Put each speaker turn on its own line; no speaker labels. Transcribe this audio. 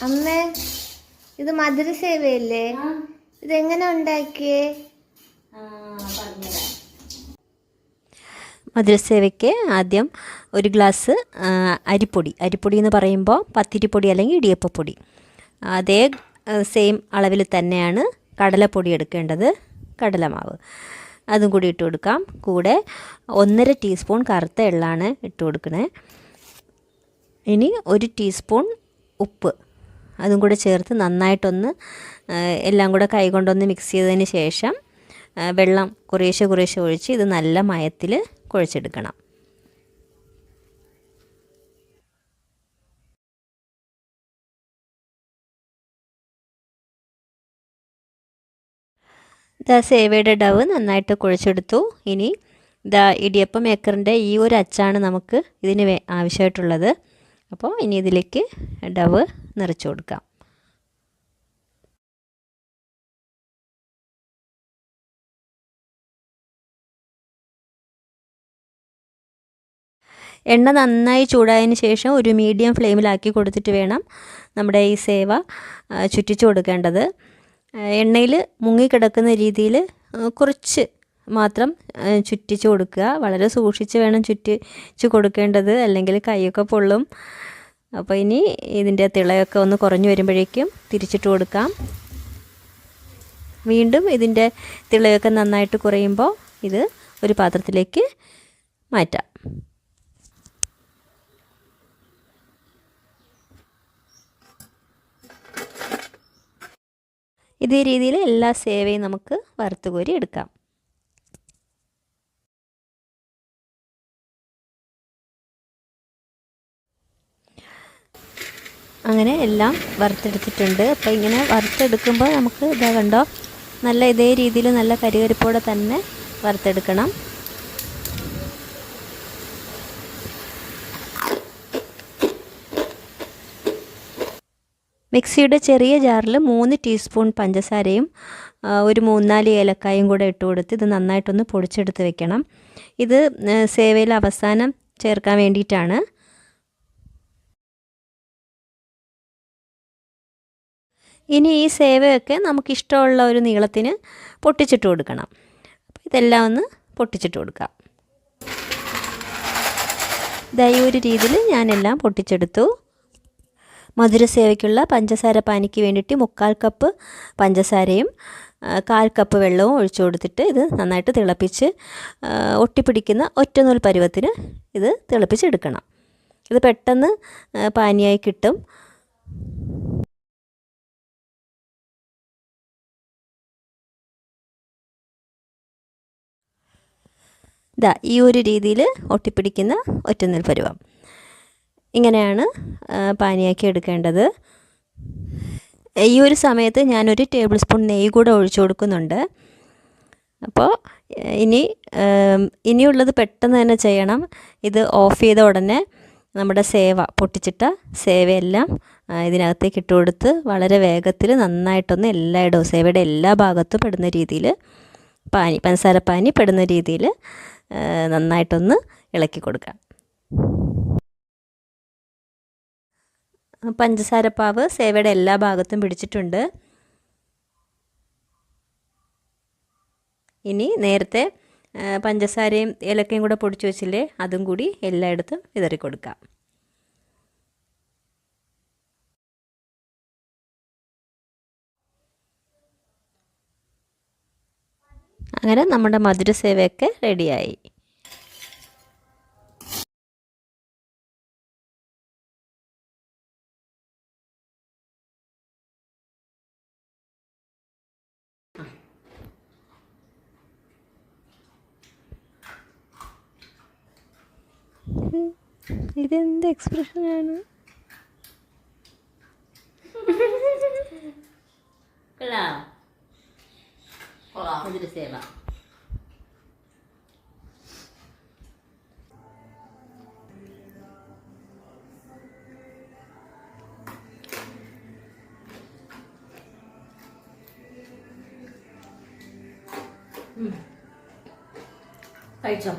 അമ്മേ, ഇത് മധുരസേവയല്ലേ? ഇതെങ്ങനെ ഉണ്ടാക്കിയേ?
മധുരസേവയ്ക്ക് ആദ്യം ഒരു ഗ്ലാസ് അരിപ്പൊടി എന്ന് പറയുമ്പോൾ പത്തിരിപ്പൊടി അല്ലെങ്കിൽ ഇടിയപ്പപ്പൊടി, അതേ സെയിം അളവിൽ തന്നെയാണ് കടലപ്പൊടി എടുക്കേണ്ടത്, കടലമാവ് അതും കൂടി ഇട്ട് കൊടുക്കാം. കൂടെ 1.5 ടീസ്പൂൺ കറുത്ത എള്ളാണ് ഇട്ട് കൊടുക്കണേ. ഇനി 1 ടീസ്പൂൺ ഉപ്പ് അതും കൂടെ ചേർത്ത് നന്നായിട്ടൊന്ന് എല്ലാം കൂടെ കൈകൊണ്ടൊന്ന് മിക്സ് ചെയ്തതിന് ശേഷം വെള്ളം കുറേശ്ശെ ഒഴിച്ച് ഇത് നല്ല മയത്തിൽ കുഴച്ചെടുക്കണം. സേവയുടെ ഡവ് നന്നായിട്ട് കുഴച്ചെടുത്തു. ഇനി ഇടിയപ്പം മേക്കറിൻ്റെ ഈ ഒരു അച്ചാണ് നമുക്ക് ഇതിന് ആവശ്യമായിട്ടുള്ളത്. അപ്പോൾ ഇനി ഇതിലേക്ക് ഡവ് നിറച്ച് കൊടുക്കാം. എണ്ണ നന്നായി ചൂടായതിന് ശേഷം ഒരു മീഡിയം ഫ്ലെയിമിലാക്കി കൊടുത്തിട്ട് വേണം നമ്മുടെ ഈ സേവ ചുറ്റിച്ചു കൊടുക്കേണ്ടത്. എണ്ണയിൽ മുങ്ങിക്കിടക്കുന്ന രീതിയിൽ കുറച്ച് മാത്രം ചുറ്റിച്ച് കൊടുക്കുക. വളരെ സൂക്ഷിച്ച് വേണം ചുറ്റിച്ച് കൊടുക്കേണ്ടത്, അല്ലെങ്കിൽ കൈയൊക്കെ പൊള്ളും. അപ്പോൾ ഇനി ഇതിൻ്റെ തിളയൊക്കെ ഒന്ന് കുറഞ്ഞു വരുമ്പോഴേക്കും തിരിച്ചിട്ട് കൊടുക്കാം. വീണ്ടും ഇതിൻ്റെ തിളയൊക്കെ നന്നായിട്ട് കുറയുമ്പോൾ ഇത് ഒരു പാത്രത്തിലേക്ക് മാറ്റാം. ഇതേ രീതിയിൽ എല്ലാ സേവയും നമുക്ക് വറുത്ത് കോരി എടുക്കാം. അങ്ങനെ എല്ലാം വറുത്തെടുത്തിട്ടുണ്ട്. അപ്പോൾ ഇങ്ങനെ വറുത്തെടുക്കുമ്പോൾ നമുക്ക് ഇതാ കണ്ടോ, നല്ല ഇതേ രീതിയിൽ നല്ല കരികരിപ്പോടെ തന്നെ വറുത്തെടുക്കണം. മിക്സിയുടെ ചെറിയ ജാറിൽ 3 ടീസ്പൂൺ പഞ്ചസാരയും ഒരു 3-4 ഏലക്കായും കൂടെ ഇട്ട് കൊടുത്ത് ഇത് നന്നായിട്ടൊന്ന് പൊടിച്ചെടുത്ത് വെക്കണം. ഇത് സേവയിൽ അവസാനം ചേർക്കാൻ വേണ്ടിയിട്ടാണ്. ഇനി ഈ സേവയൊക്കെ നമുക്കിഷ്ടമുള്ള ഒരു നീളത്തിന് പൊട്ടിച്ചിട്ട് കൊടുക്കണം. അപ്പോൾ ഇതെല്ലാം ഒന്ന് പൊട്ടിച്ചിട്ട് കൊടുക്കാം. ഈ ഒരു രീതിയിൽ ഞാനെല്ലാം പൊട്ടിച്ചെടുത്തു. മധുരസേവയ്ക്കുള്ള പഞ്ചസാര പാനിക്ക് വേണ്ടിയിട്ട് 3/4 കപ്പ് പഞ്ചസാരയും 1/4 കപ്പ് വെള്ളവും ഒഴിച്ചു കൊടുത്തിട്ട് ഇത് നന്നായിട്ട് തിളപ്പിച്ച് ഒട്ടിപ്പിടിക്കുന്ന ഒറ്റനൂൽ പരുവത്തിന് ഇത് തിളപ്പിച്ചെടുക്കണം. ഇത് പെട്ടെന്ന് പാനിയായി കിട്ടും. ഈ ഒരു രീതിയിൽ ഒട്ടിപ്പിടിക്കുന്ന ഒറ്റനൂൽ പരുവം, ഇങ്ങനെയാണ് പാനിയാക്കി എടുക്കേണ്ടത്. ഈ ഒരു സമയത്ത് ഞാനൊരു ടേബിൾ സ്പൂൺ നെയ്യ് കൂടെ ഒഴിച്ചു കൊടുക്കുന്നുണ്ട്. അപ്പോൾ ഇനിയുള്ളത് പെട്ടെന്ന് തന്നെ ചെയ്യണം. ഇത് ഓഫ് ചെയ്ത ഉടനെ നമ്മുടെ പൊട്ടിച്ചിട്ട സേവയെല്ലാം ഇതിനകത്തേക്ക് ഇട്ട് കൊടുത്ത് വളരെ വേഗത്തിൽ നന്നായിട്ടൊന്ന് എല്ലായിടവും സേവയുടെ എല്ലാ ഭാഗത്തും പെടുന്ന രീതിയിൽ പഞ്ചസാരപ്പാനി പെടുന്ന രീതിയിൽ നന്നായിട്ടൊന്ന് ഇളക്കി കൊടുക്കാം. പഞ്ചസാരപ്പാവ് സേവയുടെ എല്ലാ ഭാഗത്തും പിടിച്ചിട്ടുണ്ട്. ഇനി നേരത്തെ പഞ്ചസാരയും ഏലക്കയും കൂടെ പൊടിച്ചു വെച്ചില്ലേ, അതും കൂടി എല്ലായിടത്തും വിതറി കൊടുക്കാം. അങ്ങനെ നമ്മുടെ മധുരസേവയൊക്കെ റെഡിയായി. ഇതെന്ത് എക്സ്പ്രഷനാണ്? മധുരസേവ കഴിച്ചോ?